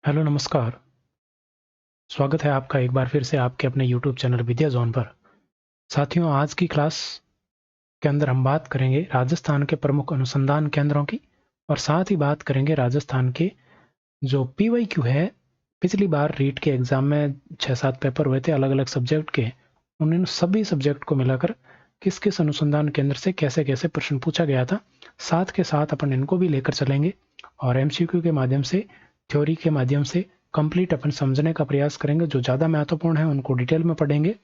Hello नमस्कार। स्वागत है आपका एक बार फिर से आपके अपने यूट्यूब चैनल विद्या जोन पर। साथियों, आज की क्लास के अंदर हम बात करेंगे राजस्थान के प्रमुख अनुसंधान केंद्रों की और साथ ही बात करेंगे राजस्थान के जो पीवाईक्यू है। पिछली बार रीट के एग्जाम में 6-7 पेपर हुए थे अलग अलग सब्जेक्ट के। उन सभी सब्जेक्ट को मिलाकर किस किस अनुसंधान केंद्र से कैसे कैसे प्रश्न पूछा गया था, साथ के साथ अपन इनको भी लेकर चलेंगे और एमसीक्यू के माध्यम से, थ्योरी के माध्यम से कंप्लीट अपन समझने का प्रयास करेंगे। जो ज़्यादा महत्वपूर्ण है उनको डिटेल में पढ़ेंगे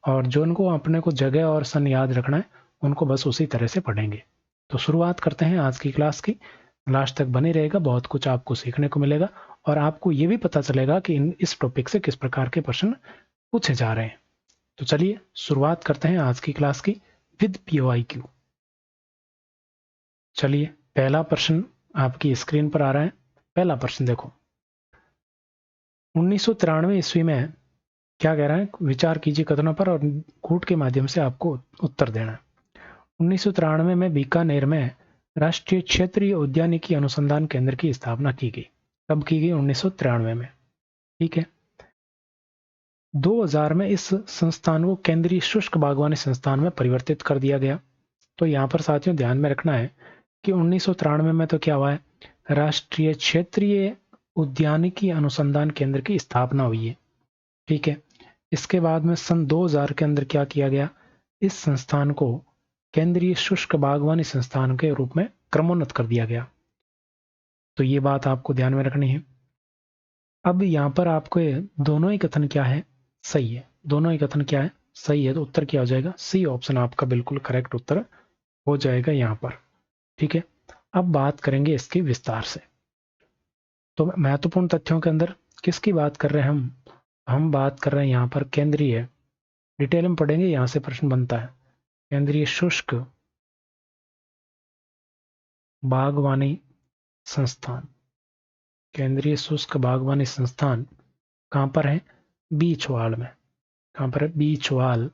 और जो उनको अपने को जगह और सन याद रखना है उनको बस उसी तरह से पढ़ेंगे। तो शुरुआत करते हैं आज की क्लास की। लास्ट तक बने रहेगा, बहुत कुछ आपको सीखने को मिलेगा और आपको ये भी पता चलेगा कि इस टॉपिक से किस प्रकार के प्रश्न पूछे जा रहे हैं। तो चलिए शुरुआत करते हैं आज की क्लास की विद पीओआईक्यू। चलिए, पहला प्रश्न आपकी स्क्रीन पर आ रहा है। पहला प्रश्न देखो, 1993 ईस्वी में क्या कह रहा है, विचार कीजिए कथनों पर और कूट के माध्यम से आपको उत्तर देना है। 1993 में बीकानेर में राष्ट्रीय क्षेत्रीय उद्यानिकी अनुसंधान केंद्र की स्थापना की गई। कब की गई? 1993 में। ठीक है। 2000 में इस संस्थान को केंद्रीय शुष्क बागवानी संस्थान में परिवर्तित कर दिया गया। तो यहाँ पर साथियों ध्यान में रखना है कि 1993 में तो क्या हुआ है, राष्ट्रीय क्षेत्रीय उद्यानिकी अनुसंधान केंद्र की स्थापना हुई है। ठीक है। इसके बाद में सन 2000 के अंदर क्या किया गया, इस संस्थान को केंद्रीय शुष्क बागवानी संस्थान के रूप में क्रमोन्नत कर दिया गया। तो ये बात आपको ध्यान में रखनी है। अब यहाँ पर आपको दोनों ही कथन क्या है, सही है। दोनों ही कथन क्या है, सही है। तो उत्तर क्या हो जाएगा, सी ऑप्शन आपका बिल्कुल करेक्ट उत्तर हो जाएगा यहाँ पर। ठीक है। अब बात करेंगे इसके विस्तार से। तो महत्वपूर्ण तथ्यों के अंदर किसकी बात कर रहे हैं हम बात कर रहे हैं यहाँ पर केंद्रीय, डिटेल में पढ़ेंगे, यहाँ से प्रश्न बनता है। केंद्रीय शुष्क बागवानी संस्थान, केंद्रीय शुष्क बागवानी संस्थान कहाँ पर है? बीछवाड़ में। कहाँ पर है? बीछवाल।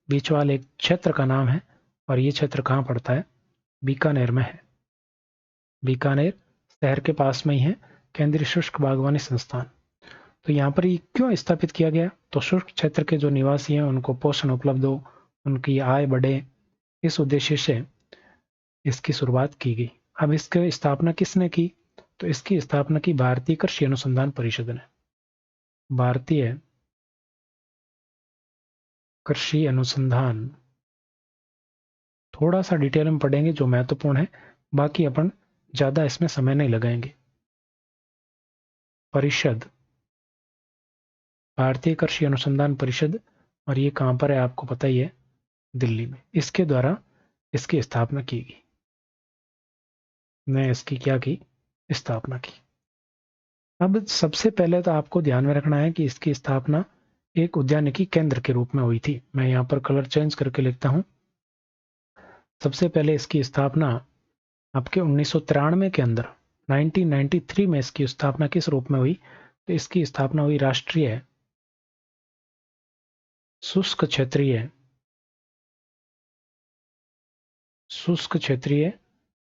बीछवाल एक क्षेत्र का नाम है और ये क्षेत्र कहाँ पड़ता है? बीकानेर में है। बीकानेर शहर के पास में ही है केंद्रीय शुष्क बागवानी संस्थान। तो यहाँ पर ये क्यों स्थापित किया गया? तो शुष्क क्षेत्र के जो निवासी हैं उनको पोषण उपलब्ध हो, उनकी आय बढ़े, इस उद्देश्य से इसकी शुरुआत की गई। अब इसकी स्थापना किसने की? तो इसकी स्थापना की भारतीय कृषि अनुसंधान परिषद ने। भारतीय कृषि अनुसंधान, थोड़ा सा डिटेल में पढ़ेंगे जो महत्वपूर्ण है, बाकी अपन ज्यादा इसमें समय नहीं लगाएंगे। परिषद, भारतीय कृषि अनुसंधान परिषद, और ये कहां पर है आपको पता ही है, दिल्ली में। इसके द्वारा इसकी स्थापना की गई। ने इसकी क्या की? स्थापना की। अब सबसे पहले तो आपको ध्यान में रखना है कि इसकी स्थापना एक उद्यानिकी केंद्र के रूप में हुई थी। मैं यहाँ पर कलर चेंज करके लिखता हूँ। सबसे पहले इसकी स्थापना आपके 1993 के अंदर, 1993 में इसकी स्थापना किस रूप में हुई? तो इसकी स्थापना हुई राष्ट्रीय शुष्क क्षेत्रीय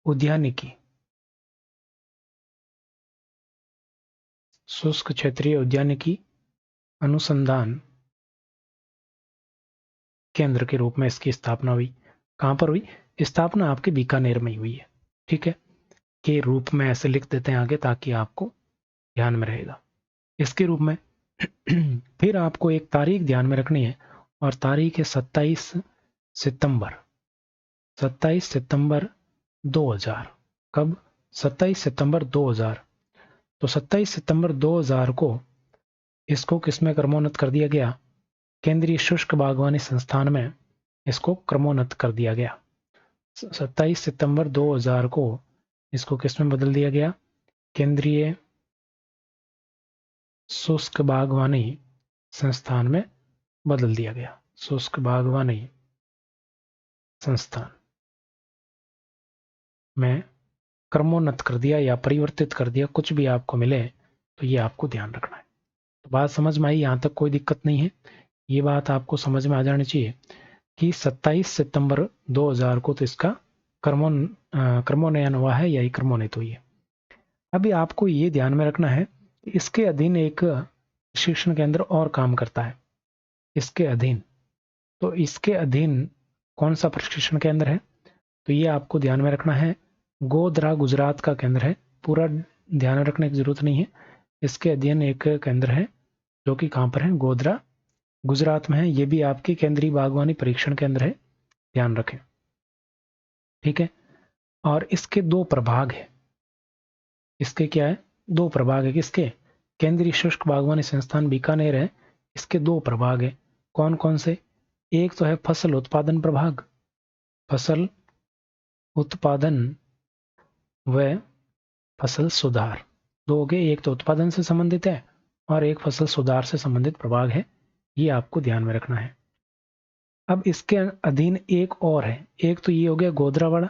उद्यानिकी शुष्क क्षेत्रीय उद्यानिकी अनुसंधान केंद्र के रूप में इसकी स्थापना हुई। कहां पर हुई? स्थापना आपके बीकानेर में ही हुई है। ठीक है। के रूप में ऐसे लिख देते हैं आगे ताकि आपको ध्यान में रहेगा इसके रूप में। फिर आपको एक तारीख ध्यान में रखनी है और तारीख है 27 सितंबर 2000। कब? 27 सितंबर 2000। तो 27 सितंबर 2000 को इसको किसमें क्रमोन्नत कर दिया गया? केंद्रीय शुष्क बागवानी संस्थान में इसको क्रमोन्नत कर दिया गया। 27 सितंबर 2000 को इसको किसमें बदल दिया गया? केंद्रीय शुष्क बागवानी संस्थान में बदल दिया गया। शुष्क बागवानी संस्थान में क्रमोन्नत कर दिया या परिवर्तित कर दिया, कुछ भी आपको मिले तो ये आपको ध्यान रखना है। तो बात समझ में आई? यहाँ तक कोई दिक्कत नहीं है। ये बात आपको समझ में आ जानी चाहिए कि 27 सितंबर 2000 को तो इसका क्रमोन्नयन हुआ है या क्रमोन्नत हुई है। अभी आपको ये ध्यान में रखना है इसके अधीन एक प्रशिक्षण केंद्र और काम करता है, इसके अधीन। तो इसके अधीन कौन सा प्रशिक्षण केंद्र है? तो ये आपको ध्यान में रखना है, गोधरा गुजरात का केंद्र है। पूरा ध्यान रखने की जरूरत नहीं है। इसके अधीन एक केंद्र है जो कि कहाँ पर है? गोधरा गुजरात में है। ये भी आपकी केंद्रीय बागवानी परीक्षण केंद्र है, ध्यान रखें। ठीक है। और इसके दो प्रभाग है। इसके क्या है? दो प्रभाग है। किसके? केंद्रीय शुष्क बागवानी संस्थान बीकानेर है, इसके दो प्रभाग है। कौन कौन से? एक तो है फसल उत्पादन प्रभाग, फसल उत्पादन व फसल सुधार। दो हो गए, एक तो उत्पादन से संबंधित है और एक फसल सुधार से संबंधित प्रभाग है। ये आपको ध्यान में रखना है। अब इसके अधीन एक और है, एक तो ये हो गया गोधरावाड़ा,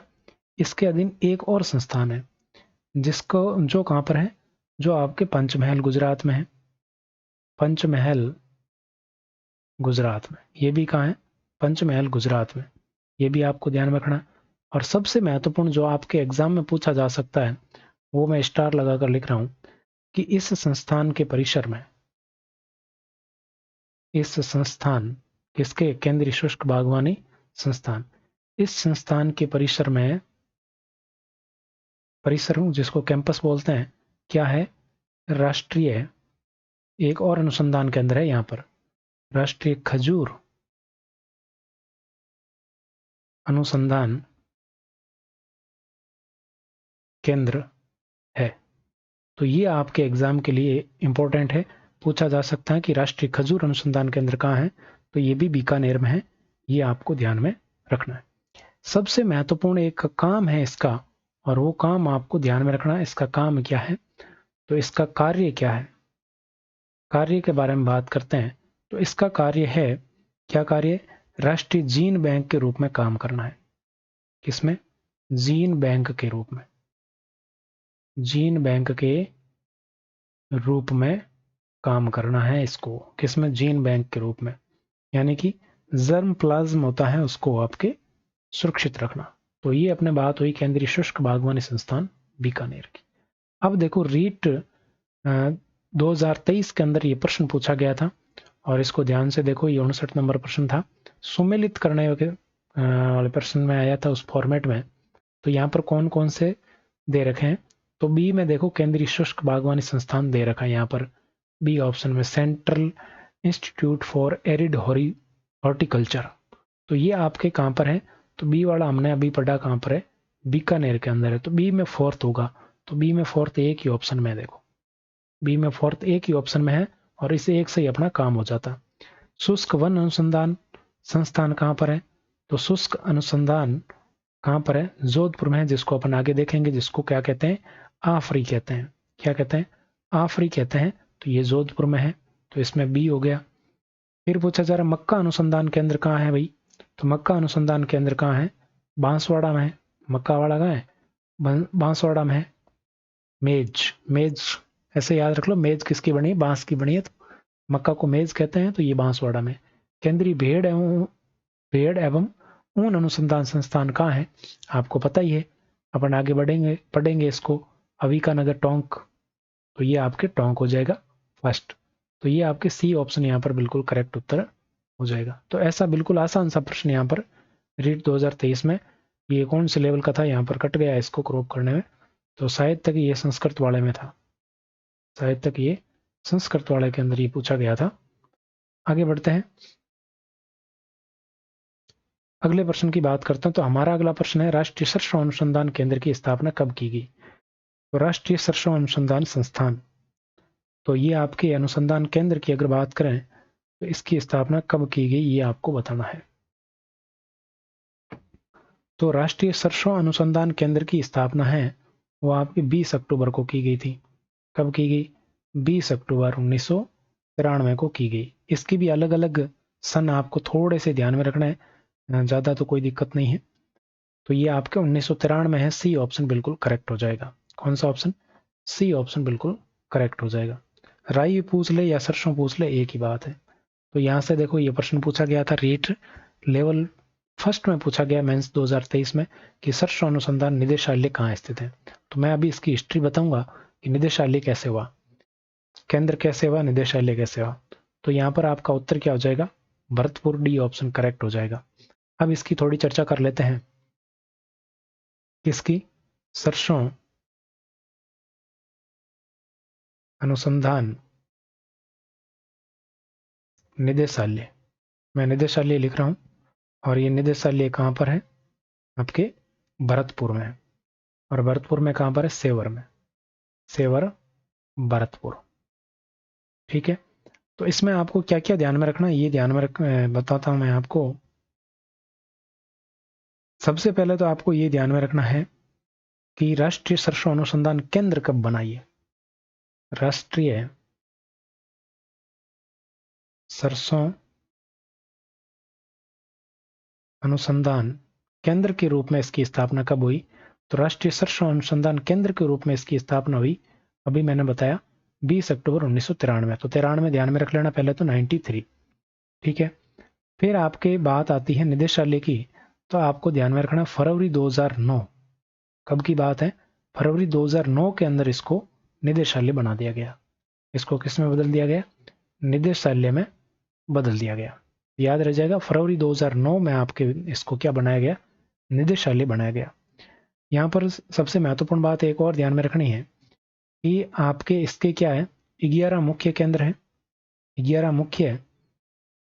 इसके अधीन एक और संस्थान है जिसको जो कहाँ पर है? जो आपके पंचमहल गुजरात में है। पंचमहल गुजरात में, ये भी कहाँ है? पंचमहल गुजरात में। ये भी आपको ध्यान में रखना। और सबसे महत्वपूर्ण जो आपके एग्जाम में पूछा जा सकता है, वो मैं स्टार लगाकर लिख रहा हूं कि इस संस्थान के परिसर में, इस संस्थान किसके? केंद्रीय शुष्क बागवानी संस्थान। इस संस्थान के परिसर में, परिसर जिसको कैंपस बोलते हैं, क्या है? राष्ट्रीय एक और अनुसंधान केंद्र है यहाँ पर, राष्ट्रीय खजूर अनुसंधान केंद्र है। तो ये आपके एग्जाम के लिए इंपॉर्टेंट है, पूछा जा सकता है कि राष्ट्रीय खजूर अनुसंधान केंद्र कहाँ है? तो ये भी बीकानेर में है। ये आपको ध्यान में रखना है। सबसे महत्वपूर्ण एक काम है इसका, और वो काम आपको ध्यान में रखना है। इसका काम क्या है? तो इसका कार्य क्या है? कार्य के बारे में बात करते हैं। तो इसका कार्य है, क्या कार्य? राष्ट्रीय जीन बैंक के रूप में काम करना है। किसमें? जीन बैंक के रूप में, जीन बैंक के रूप में काम करना है इसको। किसमें? जीन बैंक के रूप में, यानी कि जर्म प्लाज्म होता है उसको आपके सुरक्षित रखना। तो ये अपने बात हुई केंद्रीय शुष्क बागवानी संस्थान बीकानेर की। अब देखो रीट 2023 के अंदर ये प्रश्न पूछा गया था, और इसको ध्यान से देखो, ये 59 नंबर प्रश्न था। सुमेलित करने वाले प्रश्न में आया था उस फॉर्मेट में। तो यहाँ पर कौन कौन से दे रखे हैं? तो बी में देखो केंद्रीय शुष्क बागवानी संस्थान दे रखा है यहाँ पर, बी ऑप्शन में, central institute for arid horticulture. तो ये आपके कहाँ पर है? तो बी वाला हमने अभी पढ़ा कहाँ पर है? बीकानेर के अंदर है। तो बी में फोर्थ होगा। तो बी में फोर्थ एक ही ऑप्शन में, देखो बी में फोर्थ एक ही ऑप्शन में है, और इसे एक से ही अपना काम हो जाता। शुष्क वन अनुसंधान संस्थान कहाँ पर है? तो शुष्क अनुसंधान कहाँ पर है? जोधपुर में है, जिसको अपन आगे देखेंगे, जिसको क्या कहते हैं? आफरी कहते हैं। क्या कहते हैं? आफरी कहते हैं। तो ये जोधपुर में है, तो इसमें बी हो गया। फिर पूछा जा रहा मक्का अनुसंधान केंद्र कहाँ है भाई? तो मक्का अनुसंधान केंद्र कहाँ है? बांसवाड़ा में है। मक्का वाला कहाँ है? बांसवाड़ा में है। मेज, मेज ऐसे याद रख लो, मेज किसकी बनी है? बांस की बनी है। तो मक्का को मेज कहते हैं, तो ये बांसवाड़ा में। केंद्रीय भेड़ एवं ऊन अनुसंधान संस्थान कहाँ है? आपको पता ही है, अपन आगे बढ़ेंगे पढ़ेंगे इसको, अविका नगर टोंक। तो ये आपके टोंक हो जाएगा फर्स्ट। तो ये आपके सी ऑप्शन यहाँ पर बिल्कुल करेक्ट उत्तर हो जाएगा। तो ऐसा बिल्कुल आसान सा प्रश्न यहाँ पर रीट 2023 में, ये कौन से लेवल का था, यहाँ पर कट गया इसको क्रॉप करने में। तो शायद तक ये संस्कृत वाले में था, शायद तक ये संस्कृत वाले के अंदर ये पूछा गया था। आगे बढ़ते हैं, अगले प्रश्न की बात करते हैं। तो हमारा अगला प्रश्न है, राष्ट्रीय सरसों अनुसंधान केंद्र की स्थापना कब की गई? तो राष्ट्रीय सरसों अनुसंधान संस्थान, तो ये आपके अनुसंधान केंद्र की अगर बात करें तो इसकी स्थापना कब की गई, ये आपको बताना है। तो राष्ट्रीय सरसों अनुसंधान केंद्र की स्थापना है वो आपकी 20 अक्टूबर को की गई थी। कब की गई? 20 अक्टूबर 1993 को की गई। इसकी भी अलग अलग सन आपको थोड़े से ध्यान में रखना है, ज़्यादा तो कोई दिक्कत नहीं है। तो ये आपके 1993 है, सी ऑप्शन बिल्कुल करेक्ट हो जाएगा। कौन सा ऑप्शन? सी ऑप्शन बिल्कुल करेक्ट हो जाएगा। राई पूछ ले या सरसों पूछ ले, एक ही बात है। तो यहाँ से देखो ये प्रश्न पूछा गया था रीट लेवल फर्स्ट में, पूछा गया मेंस 2023 में कि सरसों अनुसंधान निदेशालय कहाँ स्थित है। तो मैं अभी इसकी हिस्ट्री बताऊंगा कि निदेशालय कैसे हुआ। केंद्र कैसे हुआ, निदेशालय कैसे हुआ। तो यहाँ पर आपका उत्तर क्या हो जाएगा, भरतपुर, डी ऑप्शन करेक्ट हो जाएगा। अब इसकी थोड़ी चर्चा कर लेते हैं। किसकी, सरसों अनुसंधान निदेशालय। मैं निदेशालय लिख रहा हूं और ये निदेशालय कहां पर है, आपके भरतपुर में है। और भरतपुर में कहां पर है, सेवर में, सेवर भरतपुर। ठीक है, तो इसमें आपको क्या क्या ध्यान में रखना है, ये ध्यान में बताता हूं मैं आपको। सबसे पहले तो आपको ये ध्यान में रखना है कि राष्ट्रीय सरसों अनुसंधान केंद्र कब बना। ये राष्ट्रीय सरसों अनुसंधान केंद्र के रूप में इसकी स्थापना कब हुई। तो राष्ट्रीय सरसों अनुसंधान केंद्र के रूप में इसकी स्थापना हुई, अभी मैंने बताया 20 अक्टूबर 1993। तो 93 ध्यान में रख लेना, पहले तो 93। ठीक है, फिर आपके बात आती है निदेशालय की, तो आपको ध्यान में रखना फरवरी 2009। कब की बात है, फरवरी 2009 के अंदर इसको निदेशालय बना दिया गया। इसको किस में बदल दिया गया, निदेशालय में बदल दिया गया। याद रह जाएगा, फरवरी 2009 में आपके इसको क्या बनाया गया, निदेशालय बनाया गया। यहाँ पर सबसे महत्वपूर्ण बात एक और ध्यान में रखनी है कि आपके इसके क्या है, 11 मुख्य केंद्र है, 11 मुख्य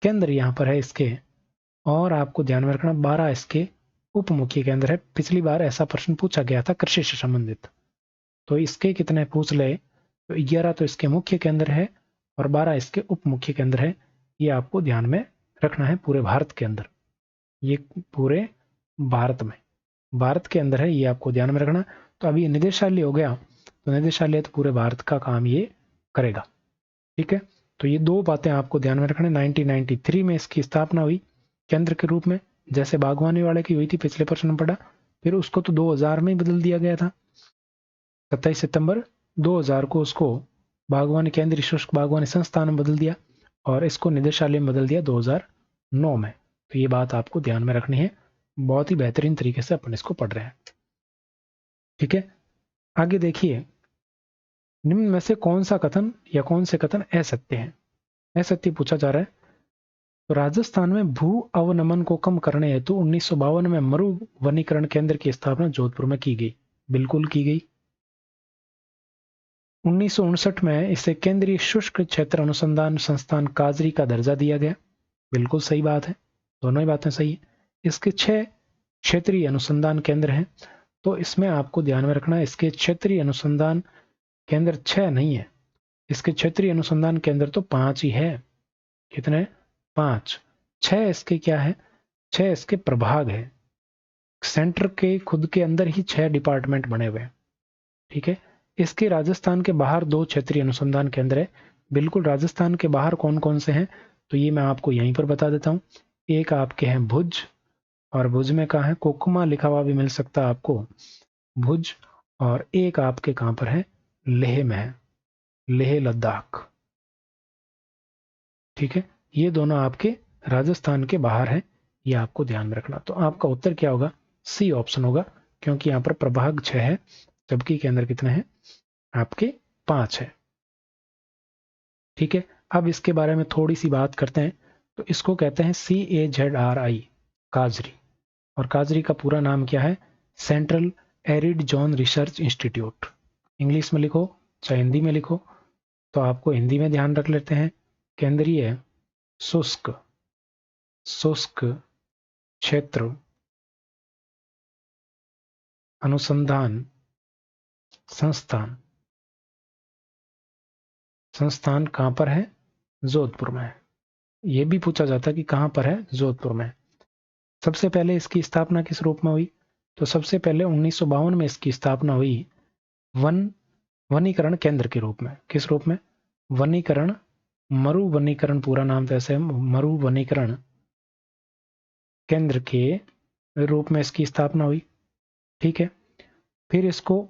केंद्र यहाँ पर है इसके। और आपको ध्यान में रखना 12 इसके उप मुख्य केंद्र है। पिछली बार ऐसा प्रश्न पूछा गया था कृषि से संबंधित, तो इसके कितने पूछ ले, तो 11 तो इसके मुख्य केंद्र है और 12 इसके उप मुख्य केंद्र है। ये आपको ध्यान में रखना है पूरे भारत के अंदर, ये पूरे भारत के अंदर है, ये आपको ध्यान में रखना। तो अभी निदेशालय हो गया, तो निदेशालय तो पूरे भारत का काम ये करेगा। ठीक है, तो ये दो बातें आपको ध्यान में रखना। 1993 में इसकी स्थापना हुई केंद्र के रूप में, जैसे बागवानी वाले की हुई थी, पिछले प्रश्न में पढ़ा। फिर उसको तो 2000 में ही बदल दिया गया था, 27 सितंबर 2000 को उसको बागवानी केंद्रीय शुष्क बागवानी संस्थान में बदल दिया और इसको निदेशालय में बदल दिया 2009 में। तो ये बात आपको ध्यान में रखनी है, बहुत ही बेहतरीन तरीके से अपन इसको पढ़ रहे हैं। ठीक है, आगे देखिए, निम्न में से कौन सा कथन या कौन से कथन असत्य हैं। असत्य पूछा जा रहा है। तो राजस्थान में भू अवनमन को कम करने हेतु 1952 में मरु वनीकरण केंद्र की स्थापना जोधपुर में की गई। बिल्कुल की गई। 1959 में इसे केंद्रीय शुष्क क्षेत्र अनुसंधान संस्थान काजरी का दर्जा दिया गया। बिल्कुल सही बात है, दोनों ही बातें सही है। इसके 6 क्षेत्रीय अनुसंधान केंद्र हैं, तो इसमें आपको ध्यान में रखना है इसके क्षेत्रीय अनुसंधान केंद्र 6 नहीं है, इसके क्षेत्रीय अनुसंधान केंद्र तो 5 ही है। कितने, 5। 6 इसके क्या है, 6 इसके प्रभाग है। सेंटर के खुद के अंदर ही 6 डिपार्टमेंट बने हुए हैं। ठीक है, इसके राजस्थान के बाहर 2 क्षेत्रीय अनुसंधान केंद्र है। बिल्कुल, राजस्थान के बाहर कौन कौन से हैं, तो ये मैं आपको यहीं पर बता देता हूं। एक आपके हैं भुज, और भुज में कहाँ है, कोकमा लिखा हुआ भी मिल सकता है आपको, भुज। और एक आपके कहां पर है, लेह में है, लेह लद्दाख। ठीक है, ये दोनों आपके राजस्थान के बाहर है, ये आपको ध्यान में रखना। तो आपका उत्तर क्या होगा, सी ऑप्शन होगा, क्योंकि यहां पर प्रभाग 6 है, जबकि केंद्र कितने हैं, आपके 5 है। ठीक है, अब इसके बारे में थोड़ी सी बात करते हैं। तो इसको कहते हैं CAZRI, काजरी। और काजरी का पूरा नाम क्या है, central arid zone research institute. English में लिखो चाहे हिंदी में लिखो, तो आपको हिंदी में ध्यान रख लेते हैं, केंद्रीय शुष्क क्षेत्र अनुसंधान संस्थान कहां पर है, जोधपुर में है। यह भी पूछा जाता है कि कहां पर है, जोधपुर में। सबसे पहले इसकी स्थापना किस रूप में हुई, तो सबसे पहले 1952 में इसकी स्थापना हुई वनीकरण केंद्र के रूप में। किस रूप में, वनीकरण, मरु वनीकरण पूरा नाम तो ऐसे है, मरु वनीकरण केंद्र के रूप में इसकी स्थापना हुई। ठीक है, फिर इसको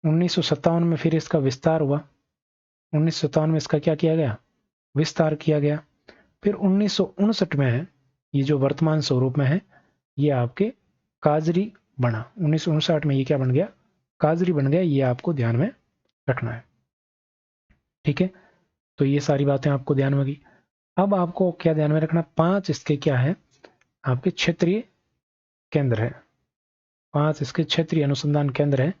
1957 में फिर इसका विस्तार हुआ। 1957 में इसका क्या किया गया, विस्तार किया गया। फिर 1959 में ये जो वर्तमान स्वरूप में है, ये आपके काजरी बना। 1959 में ये क्या बन गया, काजरी बन गया। ये आपको ध्यान में रखना है। ठीक है, तो ये सारी बातें आपको ध्यान में होगी। अब आपको क्या ध्यान में रखना, 5 इसके क्या है, आपके क्षेत्रीय केंद्र है। 5 इसके क्षेत्रीय अनुसंधान केंद्र है,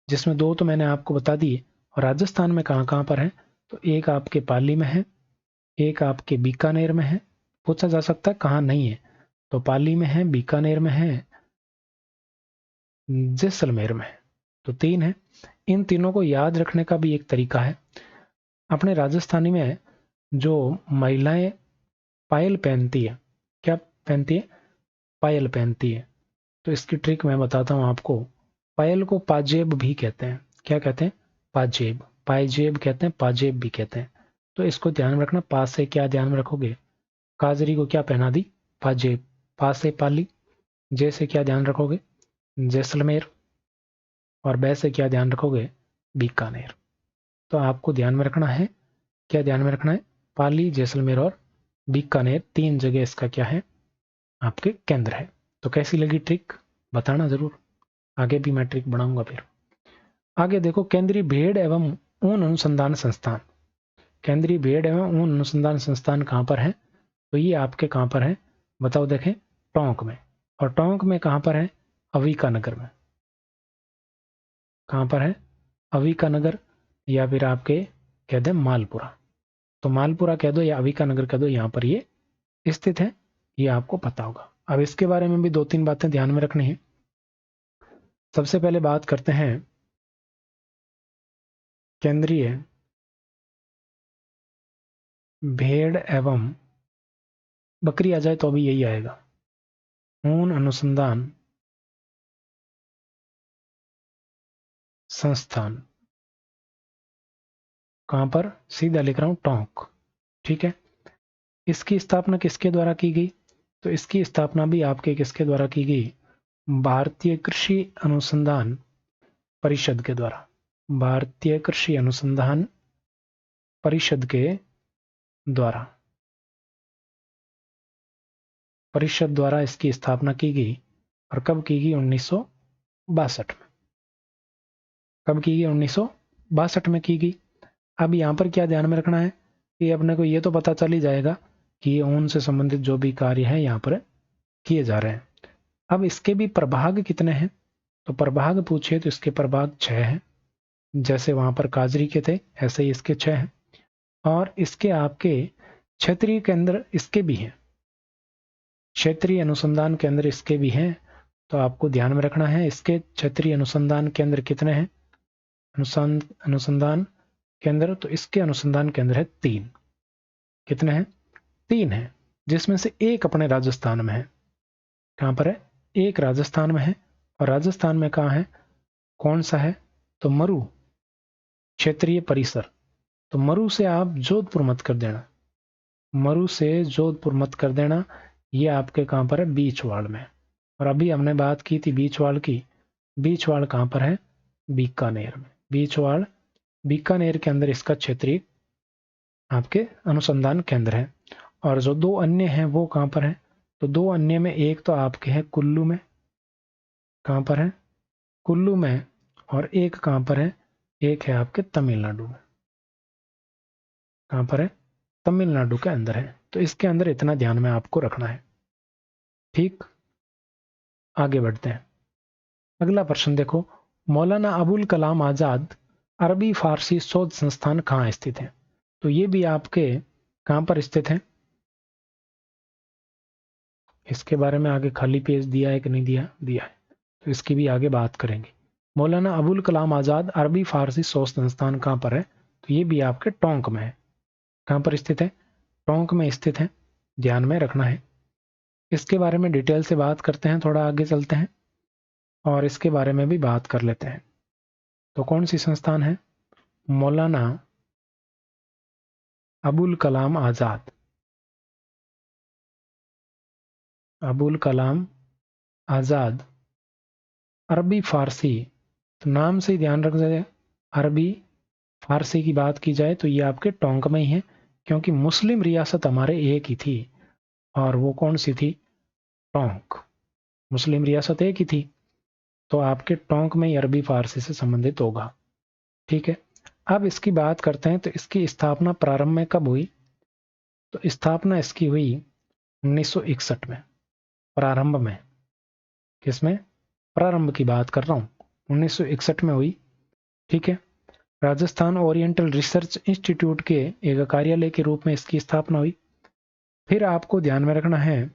जिसमें 2 तो मैंने आपको बता दिए। और राजस्थान में कहाँ कहाँ पर है, तो एक आपके पाली में है, एक आपके बीकानेर में है। पूछा जा सकता है कहाँ नहीं है, तो पाली में है, बीकानेर में है, जैसलमेर में है। तो 3 है। इन तीनों को याद रखने का भी एक तरीका है। अपने राजस्थानी में जो महिलाएं पायल पहनती है, क्या पहनती है, पायल पहनती है, तो इसकी ट्रिक मैं बताता हूँ आपको। पायल को पाजेब भी कहते हैं। क्या कहते हैं, पाजेब, पाजेब कहते हैं, पाजेब भी कहते हैं। तो इसको ध्यान में रखना, पास से क्या ध्यान में रखोगे, काजरी को क्या पहना दी, पाजेब, पास से पाली, जैसे क्या ध्यान रखोगे, जैसलमेर, और बै से क्या ध्यान रखोगे, बीकानेर। तो आपको ध्यान में रखना है, क्या ध्यान में रखना है, पाली, जैसलमेर और बीकानेर, 3 जगह इसका क्या है, आपके केंद्र है। तो कैसी लगी ट्रिक, बताना जरूर, आगे भी मैं ट्रिक बनाऊंगा फिर। आगे देखो, केंद्रीय भेड़ एवं ऊन अनुसंधान संस्थान। केंद्रीय भेड़ एवं ऊन अनुसंधान संस्थान कहाँ पर है, तो ये आपके कहाँ पर है, बताओ देखें, टोंक में। और टोंक में कहाँ पर है, अविका नगर में। कहाँ पर है, अविका नगर, या फिर आपके कह दें मालपुरा। तो मालपुरा कह दो या अविका नगर कह दो, यहाँ पर ये स्थित है, ये आपको पता होगा। अब इसके बारे में भी 2-3 बातें ध्यान में रखनी है। सबसे पहले बात करते हैं केंद्रीय भेड़ एवं, बकरी आ जाए तो अभी यही आएगा, ऊन अनुसंधान संस्थान। कहां पर, सीधा लिख रहा हूं, टोंक। ठीक है, इसकी स्थापना किसके द्वारा की गई, तो इसकी स्थापना भी आपके किसके द्वारा की गई, भारतीय कृषि अनुसंधान परिषद के द्वारा। भारतीय कृषि अनुसंधान परिषद के द्वारा, परिषद द्वारा इसकी स्थापना की गई। और कब की गई, 1962 में। कब की गई, 1962 में की गई। अब यहाँ पर क्या ध्यान में रखना है, कि अपने को ये तो पता चल ही जाएगा कि ये ऊन से संबंधित जो भी कार्य है यहाँ पर किए जा रहे हैं। अब इसके भी प्रभाग कितने हैं, तो प्रभाग पूछे तो इसके प्रभाग 6 हैं। जैसे वहां पर काजरी के थे, ऐसे ही इसके 6 हैं। और इसके आपके क्षेत्रीय केंद्र इसके भी हैं, क्षेत्रीय अनुसंधान केंद्र इसके भी हैं। तो आपको ध्यान में रखना है, इसके क्षेत्रीय अनुसंधान केंद्र कितने हैं, अनुसंधान केंद्र, तो इसके अनुसंधान केंद्र है 3। कितने हैं, 3 हैं, जिसमें से एक अपने राजस्थान में है। कहां पर है, एक राजस्थान में है। और राजस्थान में कहां है, कौन सा है, तो मरु क्षेत्रीय परिसर। तो मरु से आप जोधपुर मत कर देना, मरु से जोधपुर मत कर देना, ये आपके कहां पर है, बीचवाड़ में। और अभी हमने बात की थी बीचवाड़ की, बीचवाड़ कहां पर है, बीकानेर में। बीचवाड़ बीकानेर के अंदर इसका क्षेत्रीय आपके अनुसंधान केंद्र है। और जो 2 अन्य हैं वो कहां पर है, तो 2 अन्य में एक तो आपके है कुल्लू में। कहां पर है, कुल्लू में। और एक कहां पर है, एक है आपके तमिलनाडु में। कहां पर है, तमिलनाडु के अंदर है। तो इसके अंदर इतना ध्यान में आपको रखना है। ठीक, आगे बढ़ते हैं। अगला प्रश्न देखो, मौलाना अबुल कलाम आजाद अरबी फारसी शोध संस्थान कहाँ स्थित है, तो ये भी आपके कहां पर स्थित है, इसके बारे में आगे खाली पेज दिया है कि नहीं दिया, दिया है, तो इसकी भी आगे बात करेंगे। मौलाना अबुल कलाम आजाद अरबी फारसी शोध संस्थान कहां पर है, तो ये भी आपके टोंक में है। कहां पर स्थित है, टोंक में स्थित है, ध्यान में रखना है। इसके बारे में डिटेल से बात करते हैं, थोड़ा आगे चलते हैं और इसके बारे में भी बात कर लेते हैं। तो कौन सी संस्थान है, मौलाना अबुल कलाम आजाद, अबुल कलाम आजाद अरबी फारसी। तो नाम से ही ध्यान रख जाए, अरबी फारसी की बात की जाए तो ये आपके टोंक में ही है, क्योंकि मुस्लिम रियासत हमारे एक ही थी, और वो कौन सी थी, टोंक। मुस्लिम रियासत एक ही थी, तो आपके टोंक में ही अरबी फारसी से संबंधित होगा। ठीक है, अब इसकी बात करते हैं तो इसकी स्थापना प्रारंभ में कब हुई? तो स्थापना इसकी हुई 1961 में, प्रारंभ में। किसमें? प्रारंभ की बात कर रहा हूं, 1961 में हुई। ठीक है। राजस्थान ओरिएंटल रिसर्च इंस्टीट्यूट के एक कार्यालय के रूप में इसकी स्थापना हुई। फिर आपको ध्यान में रखना है,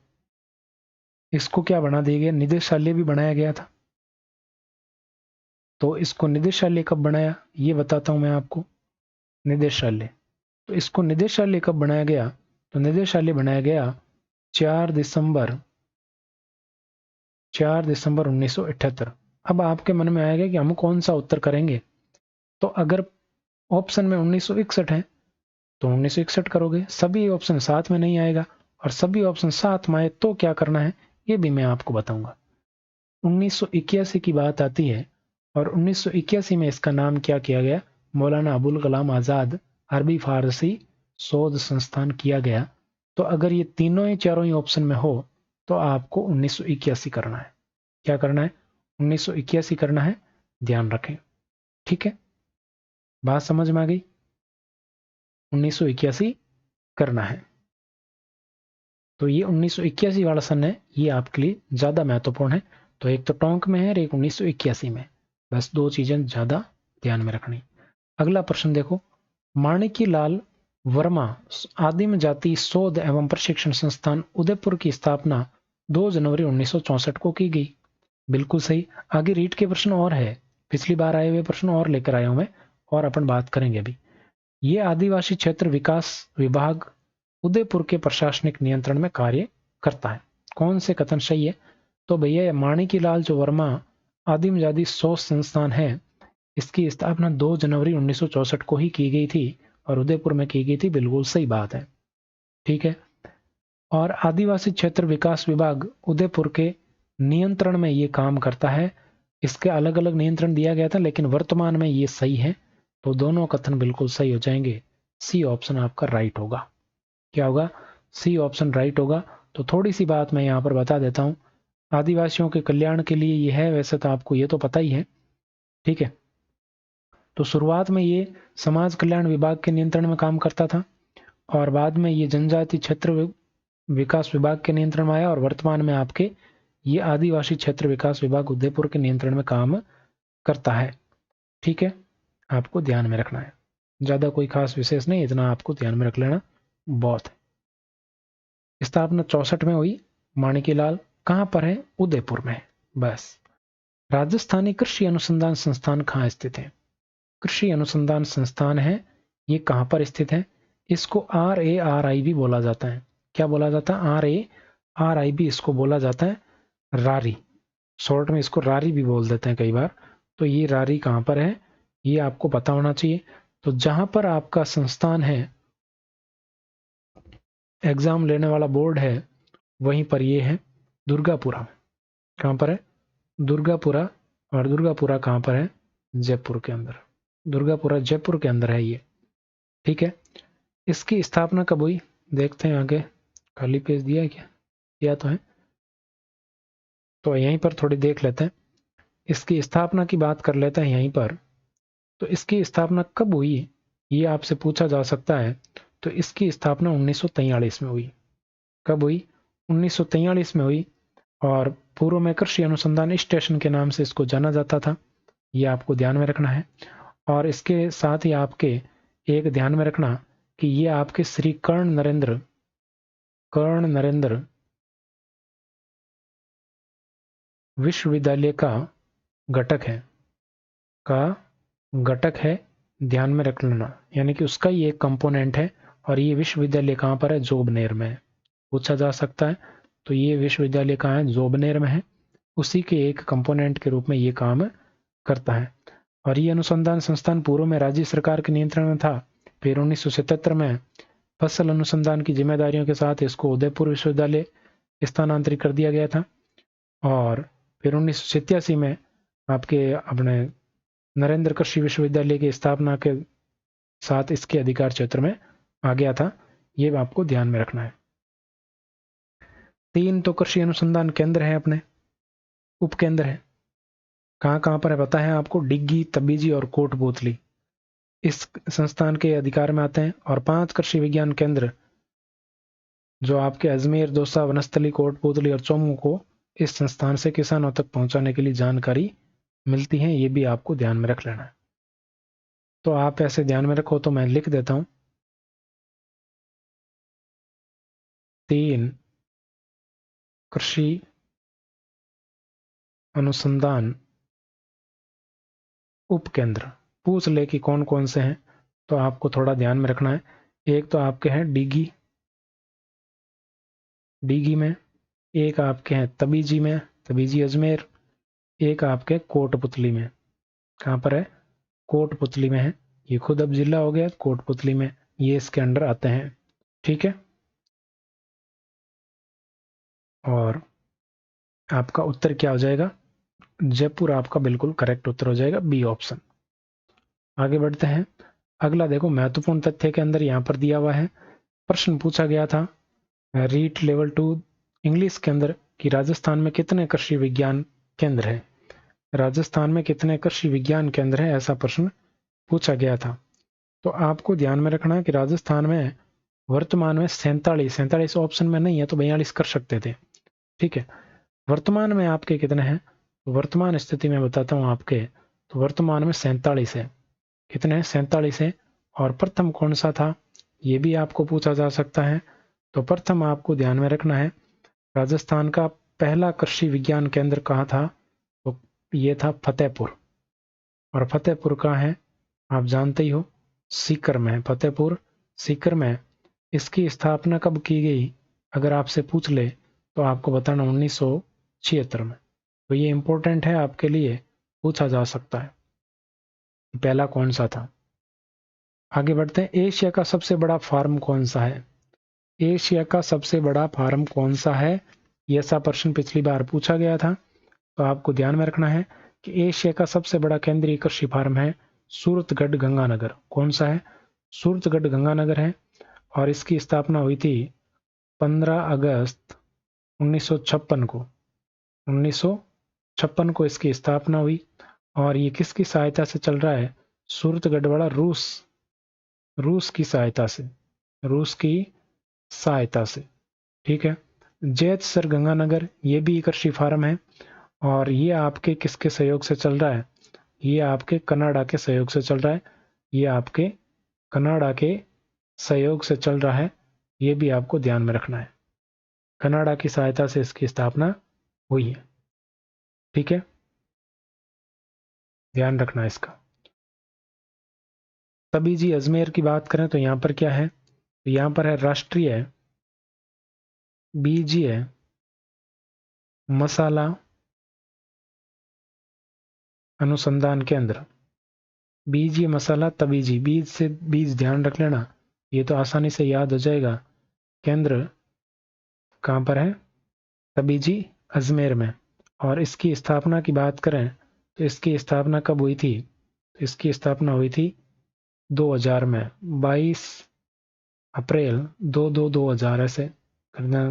इसको क्या बना दिया गया? निदेशालय भी बनाया गया था। तो इसको निदेशालय कब बनाया ये बताता हूं मैं आपको। निदेशालय, तो इसको निदेशालय कब बनाया गया? तो निदेशालय बनाया गया 4 दिसंबर 1978। अब आपके मन में आएगा कि हम कौन सा उत्तर करेंगे। तो अगर ऑप्शन में 1961 है तो 1961 करोगे, सभी ऑप्शन साथ में नहीं आएगा, और सभी ऑप्शन साथ में आए तो क्या करना है ये भी मैं आपको बताऊंगा। 1981 की बात आती है, और 1981 में इसका नाम क्या किया गया? मौलाना अबुल कलाम आज़ाद अरबी फारसी शोध संस्थान किया गया। तो अगर ये तीनों ही चारों ही ऑप्शन में हो तो आपको 1981 करना है। क्या करना है? 1981 करना है, ध्यान रखें। ठीक है, बात समझ में आ गई? 1981 करना है। तो ये 1981 वाला सन है, ये आपके लिए ज्यादा महत्वपूर्ण है। तो एक तो टोंक में है और एक 1981 में, बस दो चीजें ज्यादा ध्यान में रखनी। अगला प्रश्न देखो, माणिकी लाल वर्मा आदिम जाति शोध एवं प्रशिक्षण संस्थान उदयपुर की स्थापना 2 जनवरी 1964 को की गई। बिल्कुल सही। आगे रीट के प्रश्न और है, पिछली बार आए हुए प्रश्न और लेकर आया हूं मैं, और अपन बात करेंगे अभी। ये आदिवासी क्षेत्र विकास विभाग उदयपुर के प्रशासनिक नियंत्रण में कार्य करता है। कौन से कथन सही है? तो भैया माणिकी लाल जो वर्मा आदिम जाति शोध संस्थान है, इसकी स्थापना 2 जनवरी 1964 को ही की गई थी और उदयपुर में की गई थी। बिल्कुल सही बात है। ठीक है। और आदिवासी क्षेत्र विकास विभाग उदयपुर के नियंत्रण में ये काम करता है। इसके अलग अलग नियंत्रण दिया गया था, लेकिन वर्तमान में ये सही है। तो दोनों कथन बिल्कुल सही हो जाएंगे। सी ऑप्शन आपका राइट होगा। क्या होगा? सी ऑप्शन राइट होगा। तो थोड़ी सी बात मैं यहाँ पर बता देता हूँ। आदिवासियों के कल्याण के लिए ये है, वैसे तो आपको ये तो पता ही है। ठीक है। तो शुरुआत में ये समाज कल्याण विभाग के नियंत्रण में काम करता था, और बाद में ये जनजाति क्षेत्र विकास विभाग के नियंत्रण में आया, और वर्तमान में आपके ये आदिवासी क्षेत्र विकास विभाग उदयपुर के नियंत्रण में काम करता है। ठीक है, आपको ध्यान में रखना है। ज्यादा कोई खास विशेष नहीं, इतना आपको ध्यान में रख लेना बहुत है। स्थापना 64 में हुई। माणिकीलाल कहां पर है? उदयपुर में। बस। राजस्थानी कृषि अनुसंधान संस्थान कहां स्थित है? कृषि अनुसंधान संस्थान है, ये कहां पर स्थित है? इसको RARI भी बोला जाता है। क्या बोला जाता है? RARI भी इसको बोला जाता है। रारी, शॉर्ट में इसको रारी भी बोल देते हैं कई बार। तो ये रारी कहां पर है ये आपको पता होना चाहिए। तो जहां पर आपका संस्थान है, एग्जाम लेने वाला बोर्ड है, वहीं पर ये है दुर्गापुरा। कहां पर है? दुर्गापुरा। और दुर्गापुरा कहां पर है? जयपुर के अंदर। दुर्गापुरा जयपुर के अंदर है ये। ठीक है। इसकी स्थापना कब हुई? देखते हैं आगे, खाली पेज दिया है क्या? दिया तो है, तो यहीं पर थोड़ी देख लेते हैं। इसकी स्थापना की बात कर लेते हैं यहीं पर। तो इसकी स्थापना कब हुई ये आपसे पूछा जा सकता है। तो इसकी स्थापना 1943 में हुई। कब हुई? 1943 में हुई। और पूर्व में कृषि अनुसंधान स्टेशन के नाम से इसको जाना जाता था, ये आपको ध्यान में रखना है। और इसके साथ ही आपके एक ध्यान में रखना कि ये आपके श्री कर्ण नरेंद्र विश्वविद्यालय का घटक है, ध्यान में रख लेना। यानी कि उसका ही एक कंपोनेंट है। और ये विश्वविद्यालय कहाँ पर है? जोबनेर में है। पूछा जा सकता है। तो ये विश्वविद्यालय कहाँ है? जोबनेर में है। उसी के एक कंपोनेंट के रूप में ये काम करता है। और ये अनुसंधान संस्थान पूर्व में राज्य सरकार के नियंत्रण में था। फिर 1977 में फसल अनुसंधान की जिम्मेदारियों के साथ इसको उदयपुर विश्वविद्यालय स्थानांतरित कर दिया गया था। और फिर 1987 में आपके अपने नरेंद्र कृषि विश्वविद्यालय की स्थापना के साथ इसके अधिकार क्षेत्र में आ गया था। ये आपको ध्यान में रखना है। 3 तो कृषि अनुसंधान केंद्र है, अपने उपकेंद्र है। कहां कहां पर है पता है आपको? डिग्गी, तबीजी और कोटपूतली। इस संस्थान के अधिकार में आते हैं। और 5 कृषि विज्ञान केंद्र जो आपके अजमेर, दौसा, वनस्थली, कोटपूतली और चौमू को इस संस्थान से किसानों तक पहुंचाने के लिए जानकारी मिलती है, ये भी आपको ध्यान में रख लेना है। तो आप ऐसे ध्यान में रखो, तो मैं लिख देता हूं 3 कृषि अनुसंधान उपकेंद्र। पूछ ले कि कौन कौन से हैं, तो आपको थोड़ा ध्यान में रखना है। एक तो आपके हैं डीगी में, एक आपके हैं तबीजी में, तबीजी अजमेर, एक आपके कोटपुतली में। कहाँ पर है? कोटपुतली में है। ये खुद अब जिला हो गया कोटपुतली में, ये इसके अंडर आते हैं। ठीक है, और आपका उत्तर क्या हो जाएगा? जयपुर आपका बिल्कुल करेक्ट उत्तर हो जाएगा, बी ऑप्शन। आगे बढ़ते हैं। अगला देखो, महत्वपूर्ण तथ्य के अंदर यहां पर दिया हुआ है, प्रश्न पूछा गया था रीट लेवल 2 इंग्लिश के अंदर कि राजस्थान में कितने कृषि विज्ञान केंद्र है। राजस्थान में कितने कृषि विज्ञान केंद्र है, ऐसा प्रश्न पूछा गया था। तो आपको ध्यान में रखना है कि राजस्थान में वर्तमान में 47 ऑप्शन में नहीं है तो 42 कर सकते थे। ठीक है, वर्तमान में आपके कितने हैं? तो वर्तमान स्थिति में बताता हूं आपके, तो वर्तमान में 47 है। कितने हैं? 47 है। और प्रथम कौन सा था, ये भी आपको पूछा जा सकता है। तो प्रथम आपको ध्यान में रखना है, राजस्थान का पहला कृषि विज्ञान केंद्र कहाँ था? तो ये था फतेहपुर। और फतेहपुर कहाँ है? आप जानते ही हो, सीकर में है। फतेहपुर सीकर में। इसकी स्थापना कब की गई, अगर आपसे पूछ ले तो आपको बताना 1976 में। तो ये इंपॉर्टेंट है आपके लिए, पूछा जा सकता है पहला कौन सा था। आगे बढ़ते हैं। एशिया का सबसे बड़ा फार्म कौन सा है? एशिया का सबसे बड़ा फार्म कौन सा है, यह सा प्रश्न पिछली बार पूछा गया था। तो आपको ध्यान में रखना है कि एशिया का सबसे बड़ा केंद्रीय कृषि फार्म है सूरतगढ़ गंगानगर। कौन सा है? सूरतगढ़ गंगानगर है। और इसकी स्थापना हुई थी 15 अगस्त 1956 को। 1956 को इसकी स्थापना हुई। और ये किसकी सहायता से चल रहा है? सूरतगढ़ वाला रूस की सहायता से, रूस की सहायता से। ठीक है। जैत सर गंगानगर, ये भी कृषि फार्म है। और ये आपके किसके सहयोग से चल रहा है? ये आपके कनाडा के सहयोग से चल रहा है। ये आपके कनाडा के सहयोग से चल रहा है, ये भी आपको ध्यान में रखना है। कनाडा की सहायता से इसकी स्थापना हुई है। ठीक है, ध्यान रखना इसका। तभी जी अजमेर की बात करें तो यहां पर क्या है? तो यहां पर है राष्ट्रीय बीजीय मसाला अनुसंधान केंद्र। बीजीय मसाला तबीजी, बीज से बीज ध्यान रख लेना, ये तो आसानी से याद हो जाएगा। केंद्र कहां पर है? तबीजी अजमेर में। और इसकी स्थापना की बात करें तो इसकी स्थापना कब हुई थी? तो इसकी स्थापना हुई थी 2000 में, 22 अप्रैल 2000 ऐसे करना,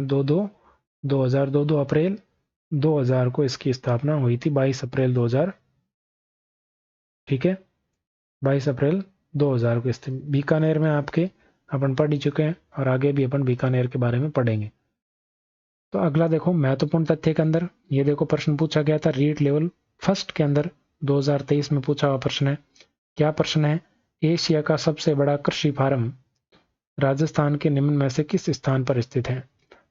2000 2 अप्रैल 2000 को इसकी स्थापना हुई थी, 22 अप्रैल 2000। ठीक है, 22 अप्रैल 2000 को स्थित बीकानेर में आपके अपन पढ़ ही चुके हैं, और आगे भी अपन बीकानेर के बारे में पढ़ेंगे। तो अगला देखो, महत्वपूर्ण तथ्य के अंदर ये देखो प्रश्न पूछा गया था रीट लेवल फर्स्ट के अंदर 2023 में पूछा हुआ प्रश्न है। क्या प्रश्न है? एशिया का सबसे बड़ा कृषि फार्म राजस्थान के निम्न में से किस स्थान पर स्थित है?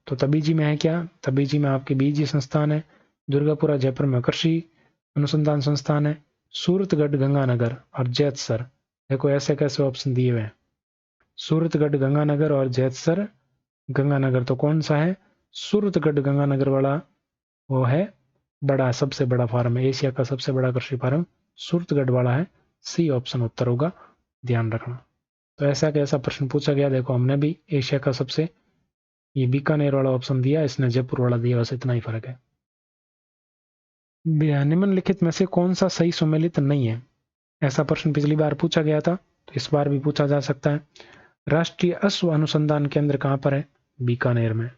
तो तबीजी में है क्या? तबीजी में आपके बीजी संस्थान है। दुर्गापुरा जयपुर में कृषि अनुसंधान संस्थान है। सूरतगढ़ गंगानगर और जैतसर। देखो ऐसे कैसे ऑप्शन दिए हुए हैं, सूरतगढ़ गंगानगर और जैतसर गंगानगर। तो कौन सा है? सूरतगढ़ गंगानगर वाला वो है बड़ा, सबसे बड़ा फार्म है। एशिया का सबसे बड़ा कृषि फार्म सूरतगढ़ वाला है। सी ऑप्शन उत्तर होगा, ध्यान रखना। तो ऐसा कैसा प्रश्न पूछा गया, देखो हमने भी एशिया का सबसे, ये बीकानेर वाला ऑप्शन दिया, इसने जयपुर वाला दिया, बस इतना ही फर्क है। निम्नलिखित में से कौन सा सही सुमेलित नहीं है, ऐसा प्रश्न पिछली बार पूछा गया था, तो इस बार भी पूछा जा सकता है। राष्ट्रीय अश्व अनुसंधान केंद्र कहां पर है? बीकानेर में।